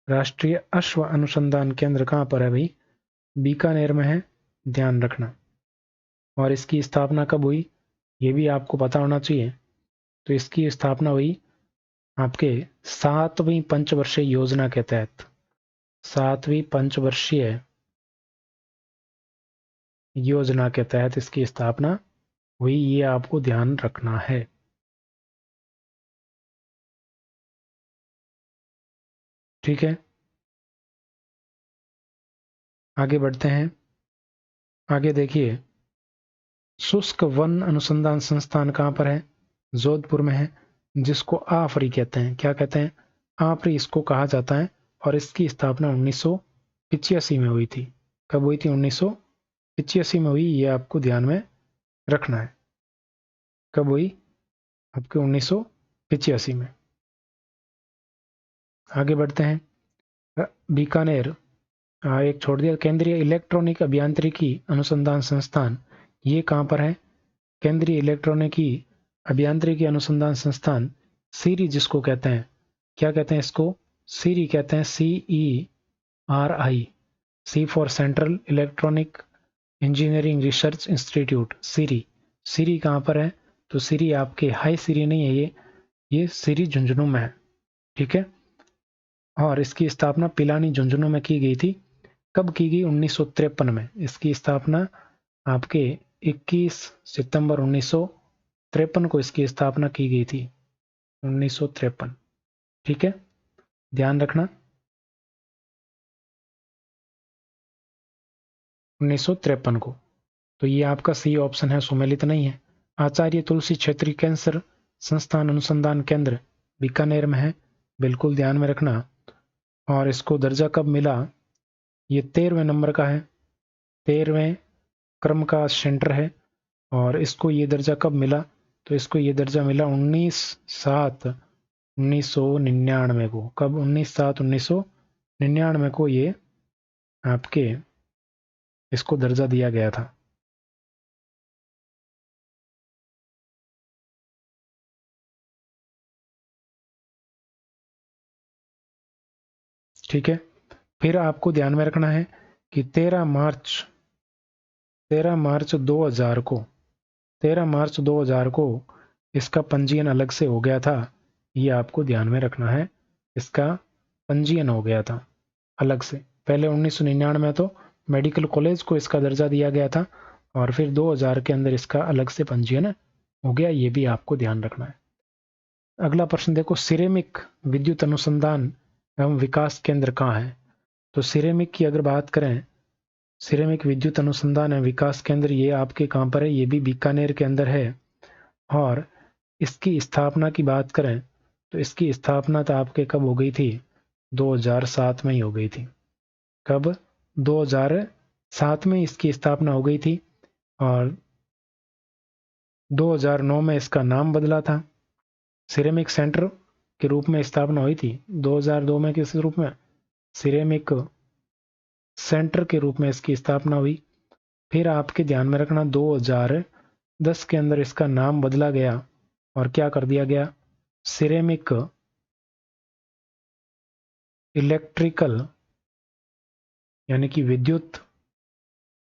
राष्ट्रीय अश्व अनुसंधान केंद्र कहां पर है भाई? बीकानेर में है, ध्यान रखना। और इसकी स्थापना कब हुई? ये भी आपको पता होना चाहिए। तो इसकी स्थापना हुई आपके 7वीं पंचवर्षीय योजना के तहत। 7वीं पंचवर्षीय योजना के तहत इसकी स्थापना हुई, ये आपको ध्यान रखना है। ठीक है, आगे बढ़ते हैं। आगे देखिए, शुष्क वन अनुसंधान संस्थान कहाँ पर है? जोधपुर में है, जिसको आफरी कहते हैं। क्या कहते हैं? आफरी इसको कहा जाता है। और इसकी स्थापना 1985 में हुई थी। कब हुई थी? 1985 में हुई, ये आपको ध्यान में रखना है। कब हुई? आपके 1985 में। आगे बढ़ते हैं। बीकानेर एक छोड़ दिया। केंद्रीय इलेक्ट्रॉनिक अभियांत्रिकी अनुसंधान संस्थान, ये कहाँ पर है? केंद्रीय इलेक्ट्रॉनिकी अभियांत्रिकी अनुसंधान संस्थान, सीरी जिसको कहते हैं। क्या कहते हैं इसको? सीरी कहते हैं। CERI, C for central electronic engineering research institute, CERI. CERI कहाँ पर है? तो सीरी आपके हाई सीरी नहीं है, ये सीरी झुंझुनू में है। ठीक है, और इसकी स्थापना पिलानी झुंझुनू में की गई थी। कब की गई? 1953 में। इसकी स्थापना आपके 21 सितंबर 1953 को इसकी स्थापना की गई थी। 1953। ठीक है, ध्यान रखना। 1953 को। तो ये आपका सी ऑप्शन है, सुमेलित नहीं है। आचार्य तुलसी क्षेत्रीय कैंसर संस्थान अनुसंधान केंद्र बीकानेर में है, बिल्कुल ध्यान में रखना। और इसको दर्जा कब मिला? ये 13वें नंबर का है, 13वें क्रम का सेंटर है। और इसको ये दर्जा कब मिला? तो इसको ये दर्जा मिला 19/7/1999 को। कब? 19/7/1999 को ये आपके इसको दर्जा दिया गया था। ठीक है, फिर आपको ध्यान में रखना है कि 13 मार्च 2000 को 13 मार्च 2000 को इसका पंजीयन अलग से हो गया था। ये आपको ध्यान में रखना है, इसका पंजीयन हो गया था अलग से। पहले 1999 में तो मेडिकल कॉलेज को इसका दर्जा दिया गया था, और फिर 2000 के अंदर इसका अलग से पंजीयन हो गया। ये भी आपको ध्यान रखना है। अगला प्रश्न देखो, सिरेमिक विद्युत अनुसंधान एवं विकास केंद्र कहाँ है? तो सिरेमिक की अगर बात करें, सिरेमिक विद्युत अनुसंधान एवं विकास केंद्र, ये आपके कहाँ पर है? ये भी बीकानेर के अंदर है। और इसकी स्थापना की बात करें तो इसकी स्थापना तो आपके कब हो गई थी? 2007 में ही हो गई थी। कब? 2007 में इसकी स्थापना हो गई थी। और 2009 में इसका नाम बदला था, सिरेमिक सेंटर के रूप में स्थापना हुई थी। 2002 में किस रूप में? सिरेमिक सेंटर के रूप में इसकी स्थापना हुई। फिर आपके ध्यान में रखना, 2010 के अंदर इसका नाम बदला गया और क्या कर दिया गया? सिरेमिक इलेक्ट्रिकल यानी कि विद्युत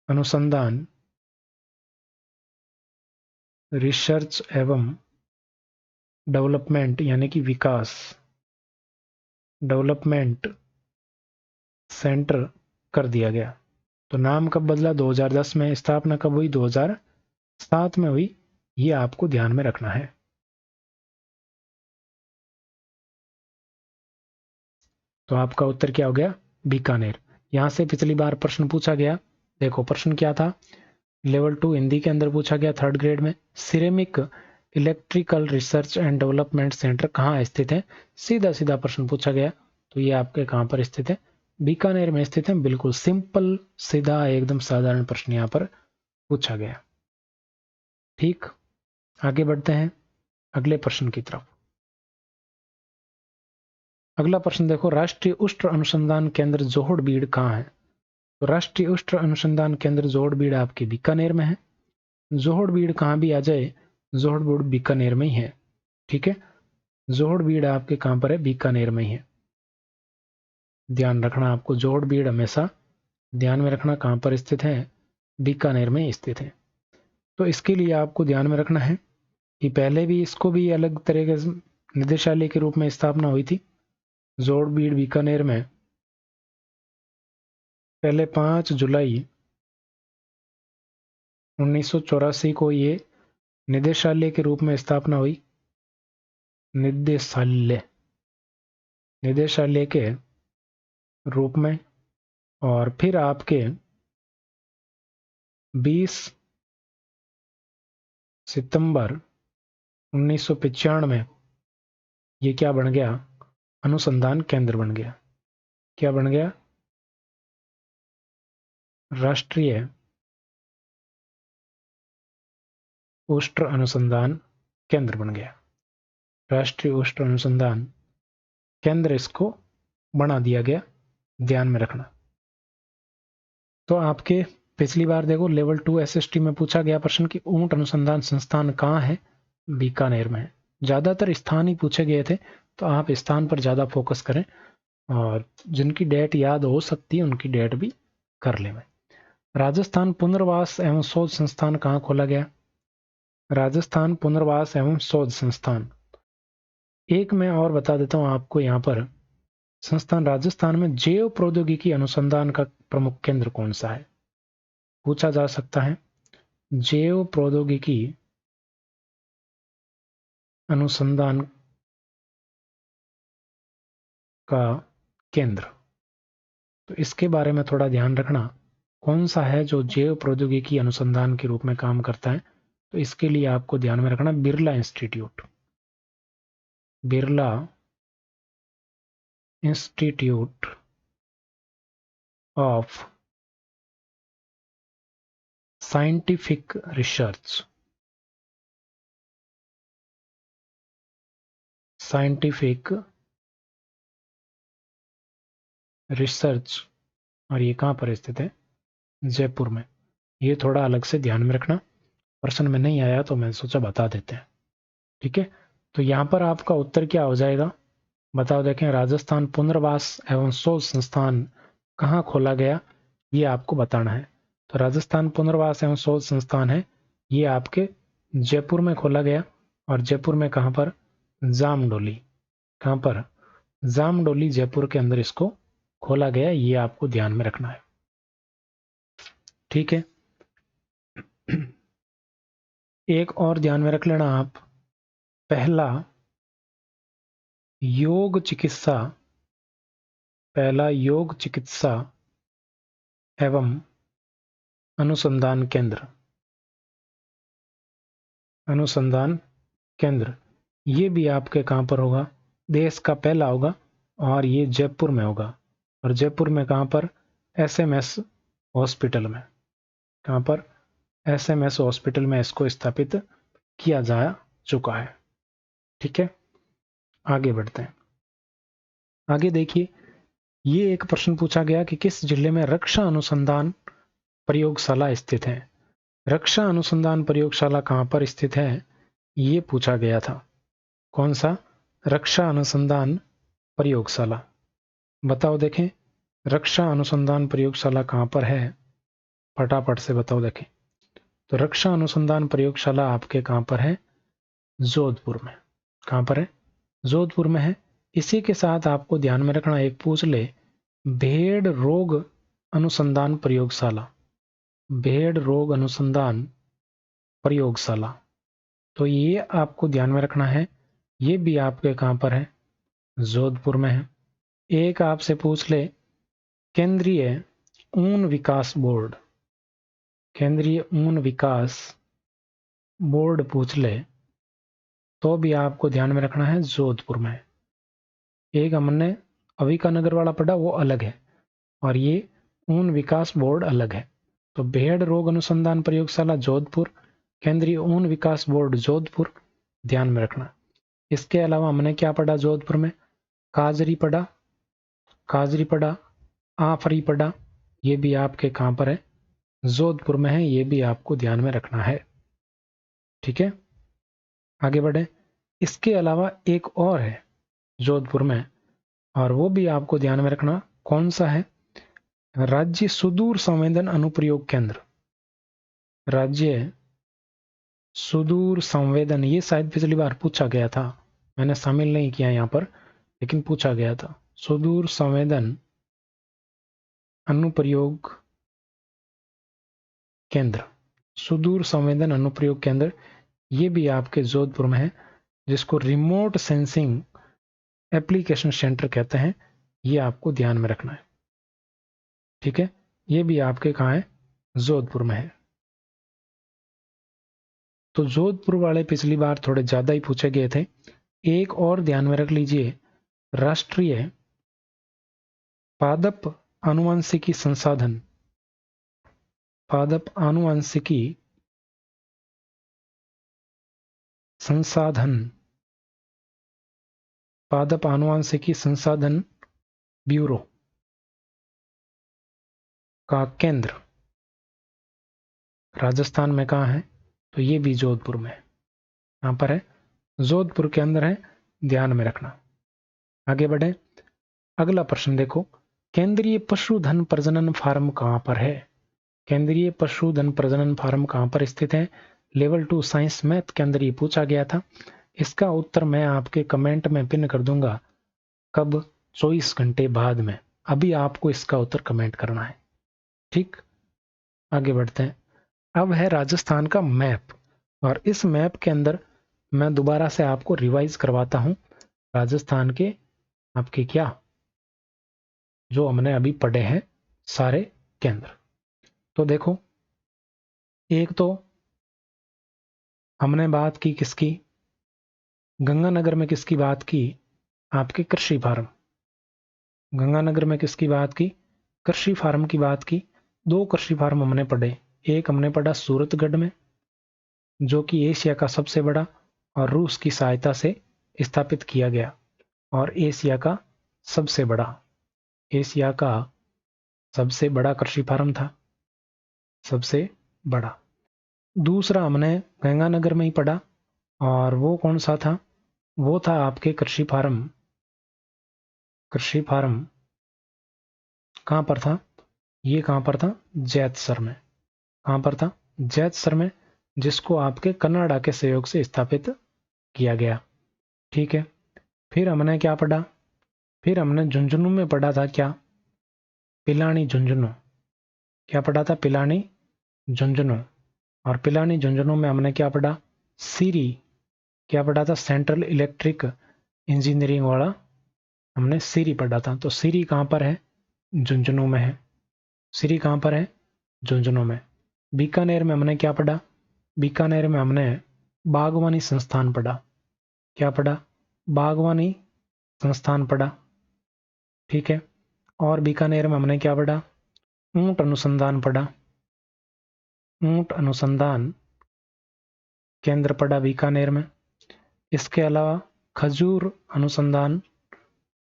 अनुसंधान रिसर्च एवं डेवलपमेंट यानी कि विकास डेवलपमेंट सेंटर कर दिया गया। तो नाम कब बदला? 2010 में। स्थापना कब हुई? 2007 में हुई। ये आपको ध्यान में रखना है। तो आपका उत्तर क्या हो गया? बीकानेर। यहां से पिछली बार प्रश्न पूछा गया। देखो प्रश्न क्या था, लेवल 2 हिंदी के अंदर पूछा गया 3rd ग्रेड में, ceramic electrical research and development centre कहाँ स्थित है? सीधा सीधा प्रश्न पूछा गया। तो ये आपके कहाँ पर स्थित है? बीकानेर में स्थित है। बिल्कुल सिंपल, सीधा, एकदम साधारण प्रश्न यहाँ पर पूछा गया। ठीक, आगे बढ़ते हैं अगले प्रश्न की तरफ। अगला प्रश्न देखो, राष्ट्रीय उष्ण अनुसंधान केंद्र जोहड़बीड़ कहाँ है? तो राष्ट्रीय उष्ण अनुसंधान केंद्र जोहड़बीड़ आपके बीकानेर में है। जोहड़बीड़ कहाँ भी आ जाए, जोहड़बीड़ बीकानेर में ही है। ठीक है, जोहड़बीड़ आपके कहाँ पर है? बीकानेर में ही है। ध्यान रखना, आपको जोहड़बीड़ हमेशा ध्यान में रखना कहाँ पर स्थित है? बीकानेर में स्थित है। तो इसके लिए आपको ध्यान में रखना है कि पहले भी इसको भी अलग तरह के निदेशालय के रूप में स्थापना हुई थी जोड़बीड़ बीकानेर में। पहले 5 जुलाई 1984 को ये निदेशालय के रूप में स्थापना हुई, निदेशालय के रूप में। और फिर आपके 20 सितंबर 1995 में ये क्या बन गया, अनुसंधान केंद्र बन गया। क्या बन गया, राष्ट्रीय उष्ट्र अनुसंधान केंद्र बन गया। राष्ट्रीय उष्ट्र अनुसंधान केंद्र इसको बना दिया गया, ध्यान में रखना। तो आपके पिछली बार देखो लेवल 2 एसएसटी में पूछा गया प्रश्न कि ऊंट अनुसंधान संस्थान कहाँ है, बीकानेर में है। ज्यादातर स्थान ही पूछे गए थे, तो आप स्थान पर ज्यादा फोकस करें और जिनकी डेट याद हो सकती है उनकी डेट भी कर लें। राजस्थान पुनर्वास एवं शोध संस्थान कहाँ खोला गया, राजस्थान पुनर्वास एवं शोध संस्थान। एक मैं और बता देता हूं आपको यहाँ पर, संस्थान राजस्थान में जैव प्रौद्योगिकी अनुसंधान का प्रमुख केंद्र कौन सा है, पूछा जा सकता है। जैव प्रौद्योगिकी अनुसंधान का केंद्र, तो इसके बारे में थोड़ा ध्यान रखना, कौन सा है जो जैव प्रौद्योगिकी अनुसंधान के रूप में काम करता है। तो इसके लिए आपको ध्यान में रखना Birla institute, Birla institute of scientific research, scientific research, और ये कहाँ पर स्थित है, जयपुर में। ये थोड़ा अलग से ध्यान में रखना, प्रश्न में नहीं आया तो मैं सोचा बता देते हैं। ठीक है, तो यहाँ पर आपका उत्तर क्या हो जाएगा, बताओ देखें। राजस्थान पुनर्वास एवं शोध संस्थान कहाँ खोला गया, ये आपको बताना है। तो राजस्थान पुनर्वास एवं शोध संस्थान है, ये आपके जयपुर में खोला गया। और जयपुर में कहाँ पर, जामडोली। कहाँ पर, जामडोली जयपुर के अंदर इसको खोला गया, ये आपको ध्यान में रखना है। ठीक है, एक और ध्यान में रख लेना आप, पहला योग चिकित्सा, पहला योग चिकित्सा एवं अनुसंधान केंद्र, अनुसंधान केंद्र, ये भी आपके कहां पर होगा, देश का पहला होगा और ये जयपुर में होगा। और जयपुर में कहां पर, एसएमएस हॉस्पिटल में। कहां पर, एसएमएस हॉस्पिटल में इसको स्थापित किया जा चुका है। ठीक है, आगे बढ़ते हैं। आगे देखिए, ये एक प्रश्न पूछा गया कि किस जिले में रक्षा अनुसंधान प्रयोगशाला स्थित है। रक्षा अनुसंधान प्रयोगशाला कहां पर स्थित है, ये पूछा गया था। कौन सा, रक्षा अनुसंधान प्रयोगशाला, बताओ देखें। रक्षा अनुसंधान प्रयोगशाला कहां पर है, फटाफट से बताओ देखें। तो रक्षा अनुसंधान प्रयोगशाला आपके कहां पर है, जोधपुर में। कहां पर है, जोधपुर में है। इसी के साथ आपको ध्यान में रखना, एक पूछ ले, भेड़ रोग अनुसंधान प्रयोगशाला, भेड़ रोग अनुसंधान प्रयोगशाला, तो ये आपको ध्यान में रखना है, ये भी आपके कहां पर है, जोधपुर में है। एक आपसे पूछ ले, केंद्रीय ऊन विकास बोर्ड, केंद्रीय ऊन विकास बोर्ड पूछ ले तो भी आपको ध्यान में रखना है, जोधपुर में। एक हमने अविका नगर वाला पढ़ा, वो अलग है, और ये ऊन विकास बोर्ड अलग है। तो भेड़ रोग अनुसंधान प्रयोगशाला जोधपुर, केंद्रीय ऊन विकास बोर्ड जोधपुर, ध्यान में रखना। इसके अलावा हमने क्या पढ़ा जोधपुर में, काजरी पढ़ा, काजरी पढ़ा, आफरी पढ़ा, ये भी आपके कहां पर है, जोधपुर में है, ये भी आपको ध्यान में रखना है। ठीक है, आगे बढ़े। इसके अलावा एक और है जोधपुर में, और वो भी आपको ध्यान में रखना, कौन सा है, राज्य सुदूर संवेदन अनुप्रयोग केंद्र, राज्य सुदूर संवेदन, ये शायद पिछली बार पूछा गया था, मैंने शामिल नहीं किया यहाँ पर, लेकिन पूछा गया था। सुदूर संवेदन अनुप्रयोग केंद्र, सुदूर संवेदन अनुप्रयोग केंद्र, ये भी आपके जोधपुर में है, जिसको रिमोट सेंसिंग एप्लीकेशन सेंटर कहते हैं। ये आपको ध्यान में रखना है, ठीक है। ये भी आपके कहाँ है, जोधपुर में है। तो जोधपुर वाले पिछली बार थोड़े ज्यादा ही पूछे गए थे। एक और ध्यान में रख लीजिए, राष्ट्रीय पादप आनुवंशिकी संसाधन, पादप आनुवंशिकी संसाधन, पादप आनुवंशिकी संसाधन ब्यूरो का केंद्र राजस्थान में कहाँ है, तो ये भी जोधपुर में है। कहाँ पर है, जोधपुर के अंदर है, ध्यान में रखना। आगे बढ़े, अगला प्रश्न देखो, केंद्रीय पशुधन प्रजनन फार्म कहाँ पर है। केंद्रीय पशुधन प्रजनन फार्म कहाँ पर स्थित है। लेवल 2 साइंस मैथ के अंदर ये पूछा गया था। इसका उत्तर मैं आपके कमेंट में पिन कर दूंगा, कब, 24 घंटे बाद में। अभी आपको इसका उत्तर कमेंट करना है, ठीक। आगे बढ़ते हैं। अब है राजस्थान का मैप, और इस मैप के अंदर मैं दोबारा से आपको रिवाइज करवाता हूं राजस्थान के आपके क्या, जो हमने अभी पढ़े हैं सारे केंद्र। तो देखो, एक तो हमने बात की किसकी, गंगानगर में किसकी बात की, आपके कृषि फार्म। गंगानगर में किसकी बात की, कृषि फार्म की बात की। दो कृषि फार्म हमने पढ़े, एक हमने पढ़ा सूरतगढ़ में, जो कि एशिया का सबसे बड़ा और रूस की सहायता से स्थापित किया गया, और एशिया का सबसे बड़ा, एशिया का सबसे बड़ा कृषि फार्म था, सबसे बड़ा। दूसरा हमने गंगानगर में ही पढ़ा, और वो कौन सा था, वो था आपके कृषि फार्म, कृषि फार्म कहाँ पर था, ये कहाँ पर था, जैतसर में। कहाँ पर था, जैतसर में, जिसको आपके कनाडा के सहयोग से स्थापित किया गया, ठीक है। फिर हमने क्या पढ़ा, फिर हमने झुंझुनू में पढ़ा था क्या, पिलानी झुंझुनू। क्या पढ़ा था, पिलानी झुंझुनू। और पिलानी झुंझुनू में हमने क्या पढ़ा, सीरी। क्या पढ़ा था, सेंट्रल इलेक्ट्रिक इंजीनियरिंग वाला हमने सीरी पढ़ा था। तो सीरी कहाँ पर है, झुंझुनू में है। सीरी कहाँ पर है, झुंझुनू में। बीकानेर में हमने क्या पढ़ा, बीकानेर में हमने बागवानी संस्थान पढ़ा। क्या पढ़ा, बागवानी संस्थान पढ़ा, ठीक है। और बीकानेर में हमने क्या पढ़ा, ऊंट अनुसंधान पढ़ा, ऊंट अनुसंधान केंद्र पढ़ा बीकानेर में। इसके अलावा खजूर अनुसंधान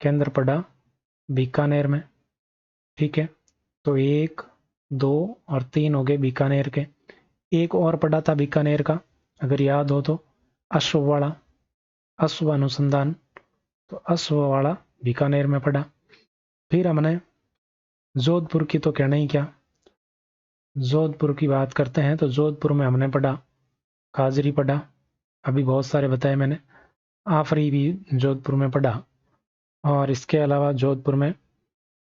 केंद्र पढ़ा बीकानेर में, ठीक है। तो 1, 2 और 3 हो गए बीकानेर के। एक और पढ़ा था बीकानेर का, अगर याद हो तो, अश्ववाड़ा, अश्व अनुसंधान। तो अश्ववाड़ा बीकानेर में पढ़ा। फिर हमने जोधपुर की तो कहना ही क्या, जोधपुर की बात करते हैं तो जोधपुर में हमने पढ़ा काजरी पढ़ा, अभी बहुत सारे बताए मैंने। आफरी भी जोधपुर में पढ़ा। और इसके अलावा जोधपुर में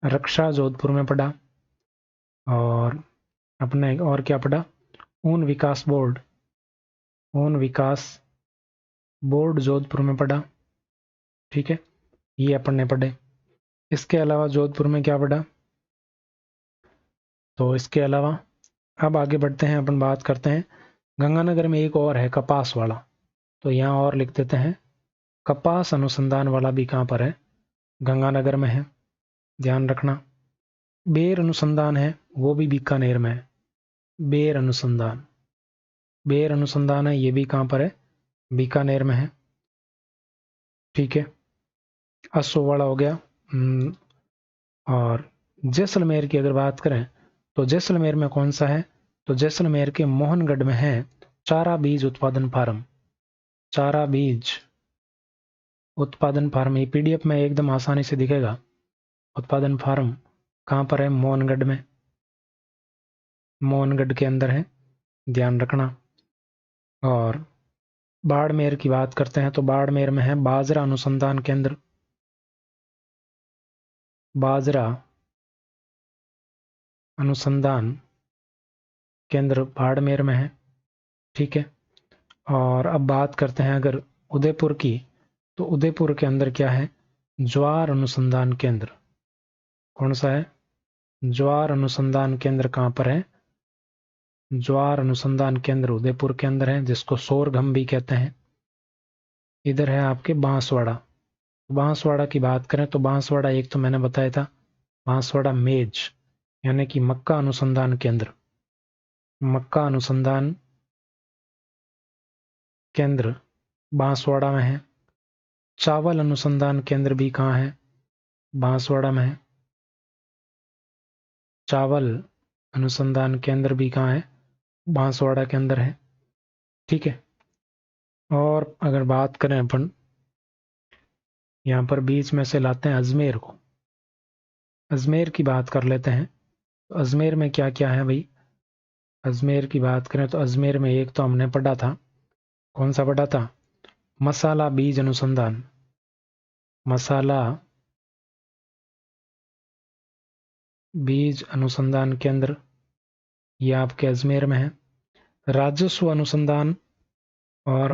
रक्षा जोधपुर में पढ़ा। और अपने और क्या पढ़ा, ऊन विकास बोर्ड, ऊन विकास बोर्ड जोधपुर में पढ़ा, ठीक है। ये अपन ने पढ़े। इसके अलावा जोधपुर में क्या पढ़ा, तो इसके अलावा अब आगे बढ़ते हैं, अपन बात करते हैं गंगानगर में एक और है कपास वाला, तो यहाँ और लिख देते हैं, कपास अनुसंधान वाला भी कहाँ पर है, गंगानगर में है, ध्यान रखना। बेर अनुसंधान है, वो भी बीकानेर में है। बेर अनुसंधान, बेर अनुसंधान है, ये भी कहाँ पर है, बीकानेर में है, ठीक है। असोवाड़ा हो गया। और जैसलमेर की अगर बात करें तो जैसलमेर में कौन सा है, तो जैसलमेर के मोहनगढ़ में है चारा बीज उत्पादन फार्म, चारा बीज उत्पादन फार्म। ये पीडीएफ में एकदम आसानी से दिखेगा। उत्पादन फार्म कहाँ पर है, मोहनगढ़ में, मोहनगढ़ के अंदर है, ध्यान रखना। और बाड़मेर की बात करते हैं तो बाड़मेर में है बाजरा अनुसंधान केंद्र, बाजरा अनुसंधान केंद्र बाड़मेर में है। ठीक है। और अब बात करते हैं अगर उदयपुर की, तो उदयपुर के अंदर क्या है, ज्वार अनुसंधान केंद्र। कौन सा है, ज्वार अनुसंधान केंद्र कहाँ पर है, ज्वार अनुसंधान केंद्र उदयपुर के अंदर है, जिसको सोरघम भी कहते हैं। इधर है आपके बांसवाड़ा। बांसवाड़ा की बात करें तो बांसवाड़ा एक तो मैंने बताया था, बांसवाड़ा मेज यानी कि मक्का अनुसंधान केंद्र, मक्का अनुसंधान केंद्र बांसवाड़ा में है। चावल अनुसंधान केंद्र भी कहाँ है, बांसवाड़ा में है। चावल अनुसंधान केंद्र भी कहाँ है, बांसवाड़ा के अंदर है। ठीक है। और अगर बात करें अपन यहाँ पर बीच में से लाते हैं अजमेर को, अजमेर की बात कर लेते हैं। तो अजमेर में क्या क्या है भाई, अजमेर की बात करें तो अजमेर में एक तो हमने पढ़ा था, कौन सा पढ़ा था, मसाला बीज अनुसंधान, मसाला बीज अनुसंधान केंद्र, ये आपके अजमेर में है। राजस्व अनुसंधान और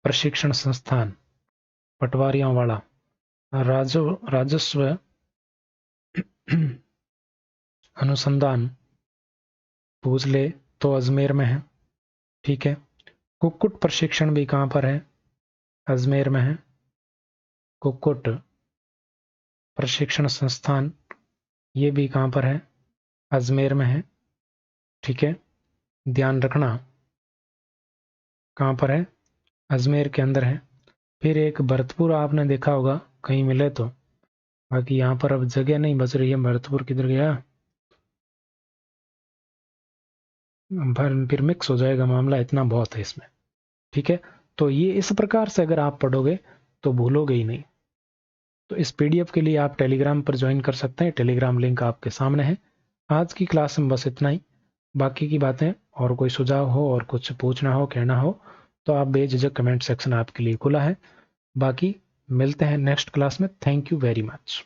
प्रशिक्षण संस्थान पटवारियों वाला, राजस्व अनुसंधान पूछ ले तो अजमेर में है। ठीक है। कुक्कुट प्रशिक्षण भी कहाँ पर है, अजमेर में है। कुक्कुट प्रशिक्षण संस्थान ये भी कहाँ पर है, अजमेर में है। ठीक है। ध्यान रखना कहाँ पर है, अजमेर के अंदर है। फिर एक भरतपुर आपने देखा होगा कहीं मिले तो, बाकी यहाँ पर अब जगह नहीं बच रही है। भरतपुर किधर गया, फिर मिक्स हो जाएगा मामला, इतना बहुत है इसमें। ठीक है। तो ये इस प्रकार से अगर आप पढ़ोगे तो भूलोगे ही नहीं। तो इस पीडीएफ के लिए आप टेलीग्राम पर ज्वाइन कर सकते हैं, टेलीग्राम लिंक आपके सामने है। आज की क्लास में बस इतना ही। बाकी की बातें और कोई सुझाव हो और कुछ पूछना हो कहना हो तो आप बेझिझक कमेंट सेक्शन आपके लिए खुला है। बाकी मिलते हैं नेक्स्ट क्लास में। Thank you very much.